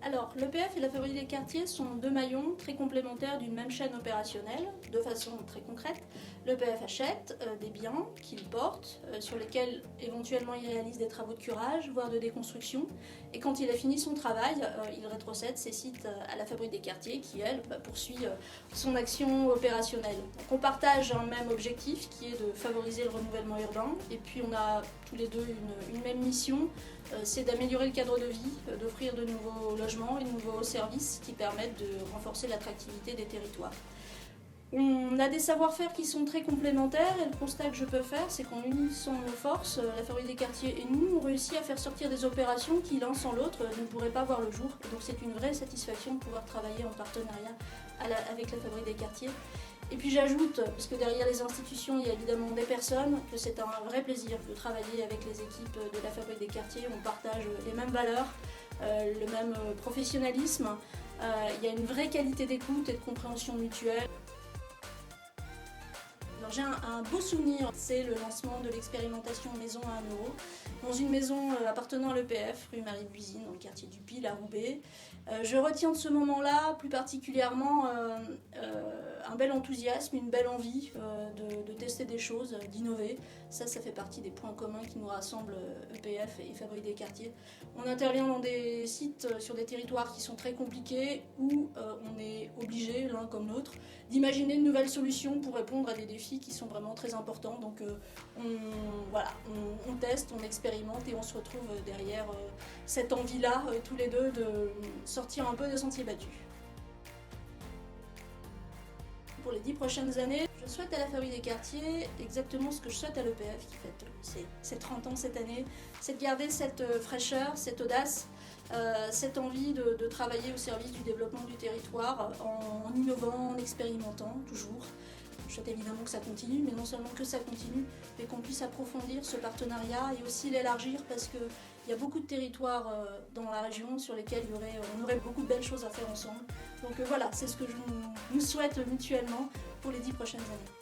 Alors, l'EPF et la Fabrique des quartiers sont deux maillons très complémentaires d'une même chaîne opérationnelle, de façon très concrète. L'EPF achète des biens qu'il porte, sur lesquels éventuellement il réalise des travaux de curage, voire de déconstruction. Et quand il a fini son travail, il rétrocède ses sites à la Fabrique des quartiers qui, elle, poursuit son action opérationnelle. Donc, on partage un même objectif qui est de favoriser le renouvellement urbain. Et puis on a tous les deux une même mission, c'est d'améliorer le cadre de vie, d'offrir de nouveaux logements et de nouveaux services qui permettent de renforcer l'attractivité des territoires. On a des savoir-faire qui sont très complémentaires et le constat que je peux faire, c'est qu'en unissant nos forces, la Fabrique des quartiers et nous, on réussit à faire sortir des opérations qui, l'un sans l'autre, ne pourraient pas voir le jour. Et donc c'est une vraie satisfaction de pouvoir travailler en partenariat avec la Fabrique des quartiers. Et puis j'ajoute, parce que derrière les institutions, il y a évidemment des personnes, que c'est un vrai plaisir de travailler avec les équipes de la Fabrique des quartiers. On partage les mêmes valeurs, le même professionnalisme. Il y a une vraie qualité d'écoute et de compréhension mutuelle. J'ai un beau souvenir, c'est le lancement de l'expérimentation Maison à 1 euro, dans une maison appartenant à l'EPF, rue Marie-Buisine, dans le quartier du Pile à Roubaix. Je retiens de ce moment-là plus particulièrement un bel enthousiasme, une belle envie de tester des choses, d'innover. Ça fait partie des points communs qui nous rassemblent EPF et Fabrique des quartiers. On intervient dans des sites sur des territoires qui sont très compliqués où on est obligé, l'un comme l'autre, d'imaginer de nouvelles solutions pour répondre à des défis qui sont vraiment très importants. Donc on teste, on expérimente et on se retrouve derrière cette envie-là, tous les deux, de sortir un peu des sentiers battus. Pour les 10 prochaines années, je souhaite à la Fabrique des quartiers exactement ce que je souhaite à l'EPF qui fête ses 30 ans cette année, c'est de garder cette fraîcheur, cette audace, cette envie de travailler au service du développement du territoire en innovant, en expérimentant toujours. Je souhaite évidemment que ça continue, mais non seulement que ça continue, mais qu'on puisse approfondir ce partenariat et aussi l'élargir parce qu'il y a beaucoup de territoires dans la région sur lesquels on aurait beaucoup de belles choses à faire ensemble. Donc voilà, c'est ce que je nous souhaite mutuellement pour les 10 prochaines années.